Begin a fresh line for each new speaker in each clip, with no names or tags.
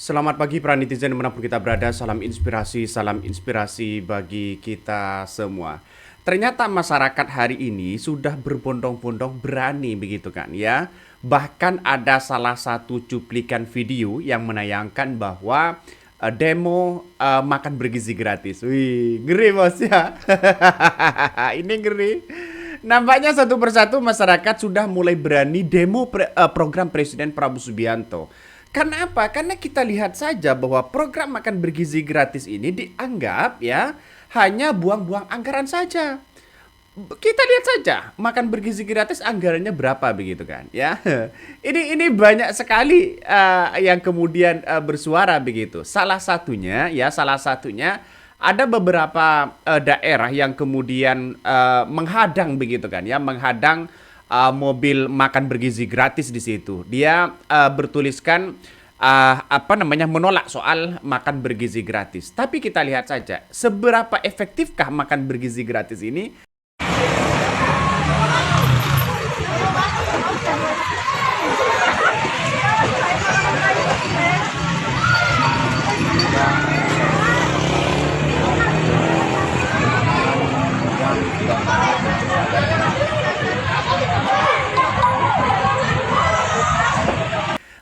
Selamat pagi para netizen dimanapun kita berada, salam inspirasi bagi kita semua. Ternyata masyarakat hari ini sudah berbondong-bondong berani begitu kan ya. Bahkan ada salah satu cuplikan video yang menayangkan bahwa demo makan bergizi gratis. Wih, ngeri bos ya. Ini ngeri. Nampaknya satu persatu masyarakat sudah mulai berani demo program Presiden Prabowo Subianto. Karena apa? Karena kita lihat saja bahwa program makan bergizi gratis ini dianggap ya hanya buang-buang anggaran saja. Kita lihat saja makan bergizi gratis anggarannya berapa begitu kan ya. Ini banyak sekali yang kemudian bersuara begitu. Salah satunya ada beberapa daerah yang kemudian menghadang begitu kan ya, menghadang mobil makan bergizi gratis di situ. Dia bertuliskan menolak soal makan bergizi gratis. Tapi kita lihat saja seberapa efektifkah makan bergizi gratis ini.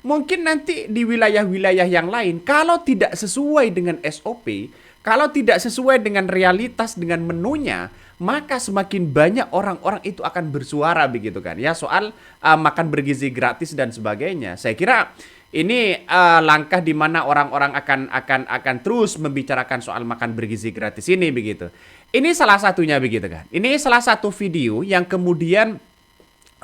Mungkin nanti di wilayah-wilayah yang lain, kalau tidak sesuai dengan SOP, kalau tidak sesuai dengan realitas, dengan menunya, maka semakin banyak orang-orang itu akan bersuara begitu kan ya soal makan bergizi gratis dan sebagainya. Saya kira ini langkah di mana orang-orang akan terus membicarakan soal makan bergizi gratis ini begitu. Ini salah satunya begitu kan. Ini salah satu video yang kemudian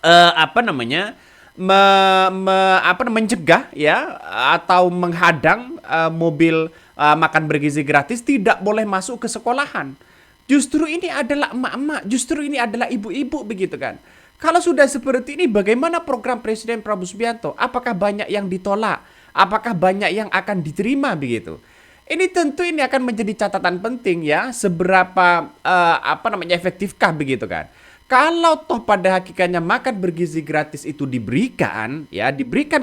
eh, apa namanya mencegah ya atau menghadang mobil makan bergizi gratis tidak boleh masuk ke sekolahan. Justru ini adalah emak-emak, justru ini adalah ibu-ibu begitu kan. Kalau sudah seperti ini bagaimana program Presiden Prabowo Subianto? Apakah banyak yang ditolak? Apakah banyak yang akan diterima begitu? Ini tentu ini akan menjadi catatan penting ya seberapa efektifkah begitu kan. Kalau toh pada hakikatnya makan bergizi gratis itu diberikan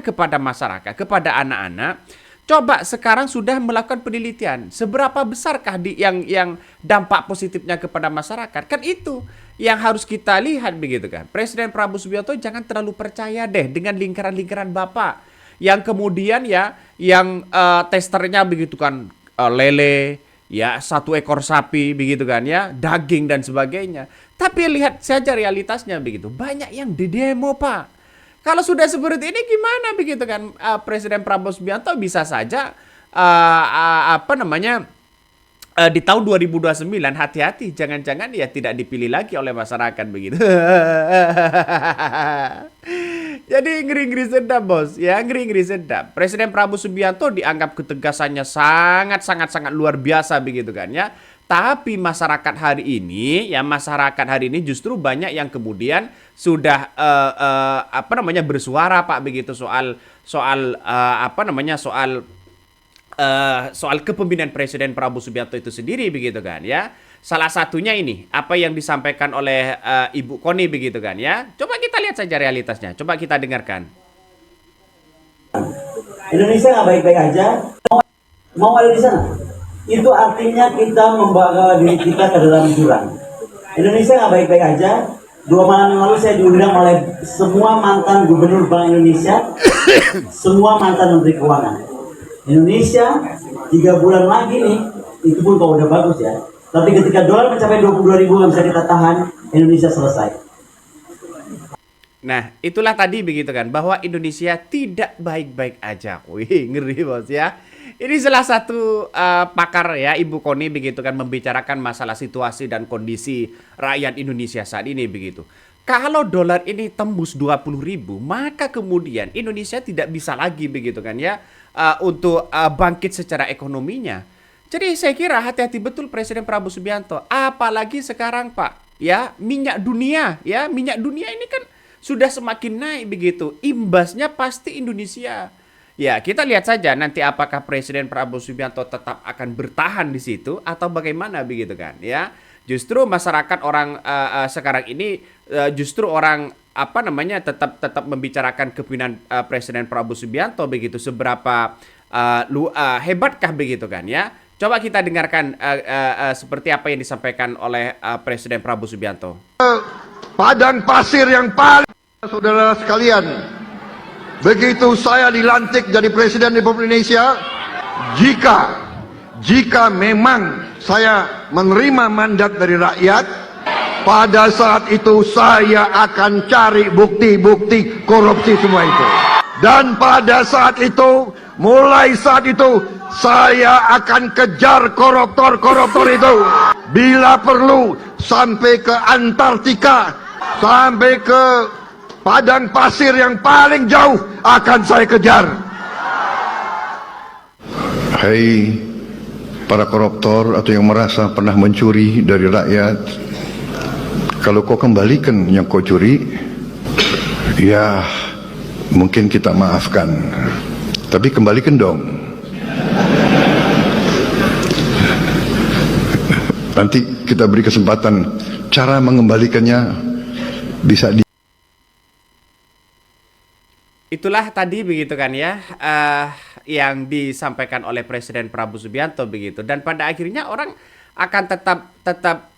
kepada masyarakat, kepada anak-anak, coba sekarang sudah melakukan penelitian, seberapa besarkah yang dampak positifnya kepada masyarakat? Kan itu yang harus kita lihat begitu kan. Presiden Prabowo Subianto jangan terlalu percaya deh dengan lingkaran-lingkaran Bapak yang kemudian ya yang testernya begitu kan lele, ya satu ekor sapi begitu kan ya, daging dan sebagainya. Tapi lihat saja realitasnya begitu. Banyak yang didemo, Pak. Kalau sudah seperti ini gimana begitu kan? Presiden Prabowo Subianto bisa saja di tahun 2029 hati-hati jangan-jangan ya tidak dipilih lagi oleh masyarakat begitu. Jadi ngeri-ngeri sedap bos ya, ngeri-ngeri sedap. Presiden Prabowo Subianto dianggap ketegasannya sangat luar biasa begitu kan ya. Tapi masyarakat hari ini justru banyak yang kemudian sudah bersuara Pak begitu soal kepemimpinan Presiden Prabowo Subianto itu sendiri begitu kan ya. Salah satunya ini apa yang disampaikan oleh Ibu Koni begitu kan ya. Coba kita lihat saja realitasnya. Coba kita dengarkan.
Indonesia nggak baik-baik aja, mau ada di sana. Itu artinya kita membawa diri kita ke dalam jurang. Indonesia nggak baik-baik aja. 2 malam yang lalu saya diundang oleh semua mantan gubernur Bank Indonesia, semua mantan menteri keuangan. Indonesia 3 bulan lagi nih, itu pun kalau udah bagus ya. Tapi ketika dolar mencapai 22.000 nggak bisa kita tahan, Indonesia selesai.
Nah, itulah tadi begitu kan bahwa Indonesia tidak baik-baik aja. Wih, ngeri bos ya. Ini salah satu pakar ya Ibu Koni begitu kan membicarakan masalah situasi dan kondisi rakyat Indonesia saat ini begitu. Kalau dolar ini tembus 20.000, maka kemudian Indonesia tidak bisa lagi begitu kan ya untuk bangkit secara ekonominya. Jadi saya kira hati-hati betul Presiden Prabowo Subianto. Apalagi sekarang Pak, ya minyak dunia ini kan sudah semakin naik begitu. Imbasnya pasti Indonesia. Ya, kita lihat saja nanti apakah Presiden Prabowo Subianto tetap akan bertahan di situ atau bagaimana begitu kan ya. Justru masyarakat orang sekarang ini justru orang tetap membicarakan kepemimpinan Presiden Prabowo Subianto begitu seberapa Hebatkah begitu kan ya? Coba kita dengarkan seperti apa yang disampaikan oleh Presiden Prabowo Subianto.
Padang pasir yang paling, saudara sekalian, begitu saya dilantik jadi Presiden Republik Indonesia, jika memang saya menerima mandat dari rakyat, pada saat itu saya akan cari bukti-bukti korupsi semua itu. Dan pada saat itu, mulai saat itu, saya akan kejar koruptor-koruptor itu. Bila perlu, sampai ke Antartika, sampai ke padang pasir yang paling jauh, akan saya kejar. Hai para koruptor atau yang merasa pernah mencuri dari rakyat, kalau kau kembalikan yang kau curi, ya mungkin kita maafkan, tapi kembalikan dong. Nanti kita beri kesempatan, cara mengembalikannya bisa
Itulah tadi begitu kan ya, yang disampaikan oleh Presiden Prabowo Subianto begitu, dan pada akhirnya orang akan tetap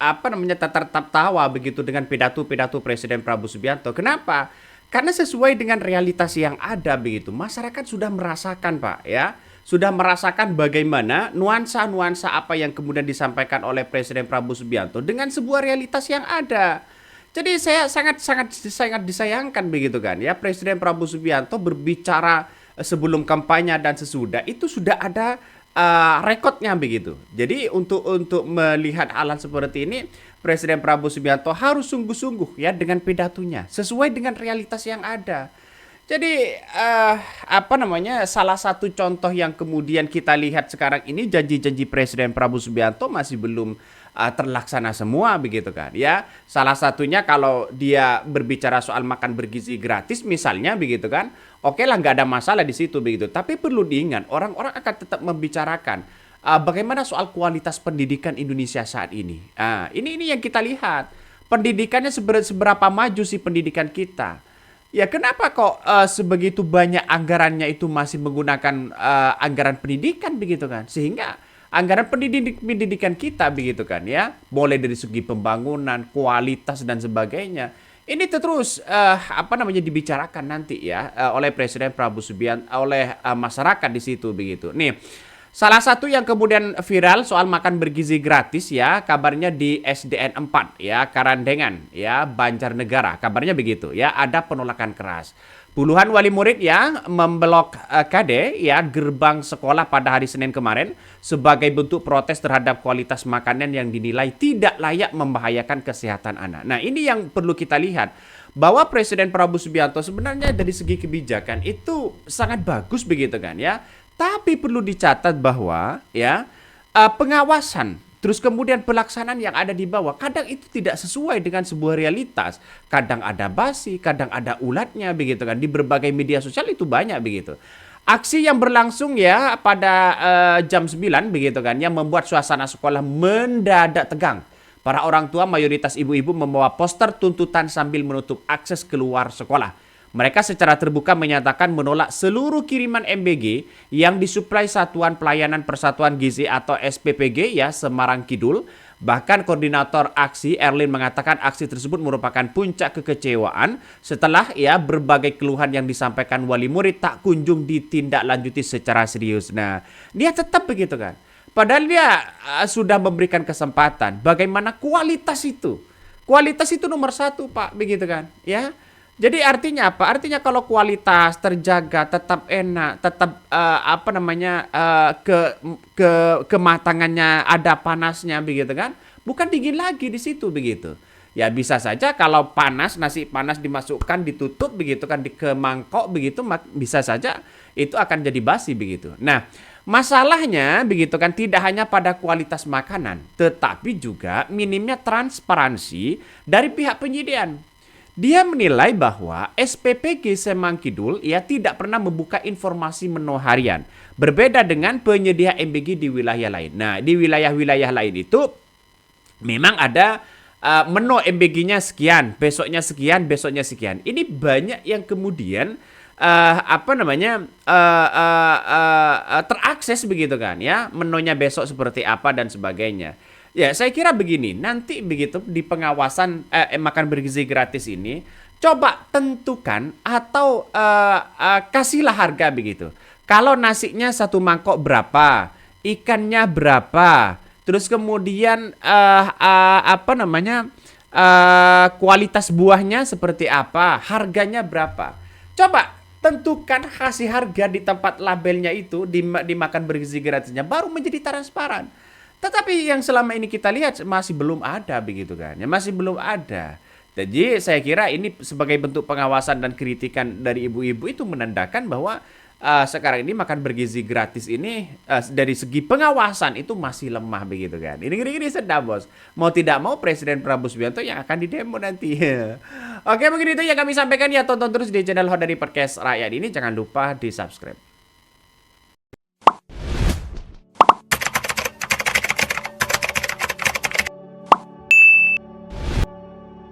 tawa begitu dengan pidato Presiden Prabowo Subianto. Kenapa? Karena sesuai dengan realitas yang ada begitu, masyarakat sudah merasakan Pak ya, sudah merasakan bagaimana nuansa-nuansa apa yang kemudian disampaikan oleh Presiden Prabowo Subianto dengan sebuah realitas yang ada. Jadi saya sangat disayangkan begitu kan ya, Presiden Prabowo Subianto berbicara sebelum kampanye dan sesudah itu sudah ada rekodnya begitu. Jadi untuk melihat hal seperti ini, Presiden Prabowo Subianto harus sungguh-sungguh ya dengan pidatonya sesuai dengan realitas yang ada. Jadi salah satu contoh yang kemudian kita lihat sekarang ini, janji-janji Presiden Prabowo Subianto masih belum terlaksana semua begitu kan ya. Salah satunya kalau dia berbicara soal makan bergizi gratis misalnya begitu kan, oke lah, nggak ada masalah di situ begitu. Tapi perlu diingat, orang-orang akan tetap membicarakan bagaimana soal kualitas pendidikan Indonesia saat ini. Ini yang kita lihat, pendidikannya seberapa maju sih pendidikan kita. Ya kenapa kok sebegitu banyak anggarannya itu masih menggunakan anggaran pendidikan begitu kan, sehingga anggaran pendidikan kita begitu kan ya, mulai dari segi pembangunan, kualitas dan sebagainya, ini terus dibicarakan nanti ya oleh Presiden Prabowo Subianto, oleh masyarakat di situ begitu. Nih, salah satu yang kemudian viral soal makan bergizi gratis ya, kabarnya di SDN 4 ya, Karandengan ya, Banjarnegara, kabarnya begitu ya, ada penolakan keras. Puluhan wali murid yang memblok KD ya gerbang sekolah pada hari Senin kemarin sebagai bentuk protes terhadap kualitas makanan yang dinilai tidak layak membahayakan kesehatan anak. Nah, ini yang perlu kita lihat, bahwa Presiden Prabowo Subianto sebenarnya dari segi kebijakan itu sangat bagus begitu kan ya. Tapi perlu dicatat bahwa ya pengawasan terus kemudian pelaksanaan yang ada di bawah kadang itu tidak sesuai dengan sebuah realitas. Kadang ada basi, kadang ada ulatnya begitu kan. Di berbagai media sosial itu banyak begitu. Aksi yang berlangsung ya pada jam 9 begitu kan, yang membuat suasana sekolah mendadak tegang. Para orang tua mayoritas ibu-ibu membawa poster tuntutan sambil menutup akses keluar sekolah. Mereka secara terbuka menyatakan menolak seluruh kiriman MBG yang disuplai Satuan Pelayanan Persatuan Gizi atau SPPG ya Semarang Kidul. Bahkan koordinator aksi Erlin mengatakan aksi tersebut merupakan puncak kekecewaan setelah ya berbagai keluhan yang disampaikan wali murid tak kunjung ditindaklanjuti secara serius. Nah, dia tetap begitu kan. Padahal dia sudah memberikan kesempatan. Bagaimana kualitas itu? Kualitas itu nomor satu Pak, begitu kan? Ya. Jadi artinya apa? Artinya kalau kualitas terjaga, tetap enak, tetap kematangannya ada panasnya begitu kan? Bukan dingin lagi di situ begitu. Ya bisa saja kalau panas, nasi panas dimasukkan ditutup begitu kan, ke mangkok begitu, bisa saja itu akan jadi basi begitu. Nah, masalahnya begitu kan tidak hanya pada kualitas makanan, tetapi juga minimnya transparansi dari pihak penyediaan. Dia menilai bahwa SPPG Semarang Kidul ia tidak pernah membuka informasi menu harian. Berbeda dengan penyedia MBG di wilayah lain. Nah, di wilayah-wilayah lain itu memang ada menu MBG-nya sekian, besoknya sekian, besoknya sekian. Ini banyak yang kemudian terakses begitu kan ya, menunya besok seperti apa dan sebagainya. Ya, saya kira begini, nanti begitu di pengawasan makan bergizi gratis ini, coba tentukan atau kasihlah harga begitu. Kalau nasinya satu mangkok berapa, ikannya berapa, terus kemudian kualitas buahnya seperti apa, harganya berapa. Coba tentukan, kasih harga di tempat labelnya itu, di makan bergizi gratisnya, baru menjadi transparan. Tetapi yang selama ini kita lihat masih belum ada begitu kan, ya masih belum ada. Jadi saya kira ini sebagai bentuk pengawasan dan kritikan dari ibu-ibu itu menandakan bahwa sekarang ini makan bergizi gratis ini dari segi pengawasan itu masih lemah begitu kan. Ini gini-gini sedap bos. Mau tidak mau Presiden Prabowo Subianto yang akan didemo nanti. Oke, mungkin itu yang kami sampaikan ya. Tonton terus di channel Hot dari Podcast Rakyat ini. Jangan lupa di subscribe.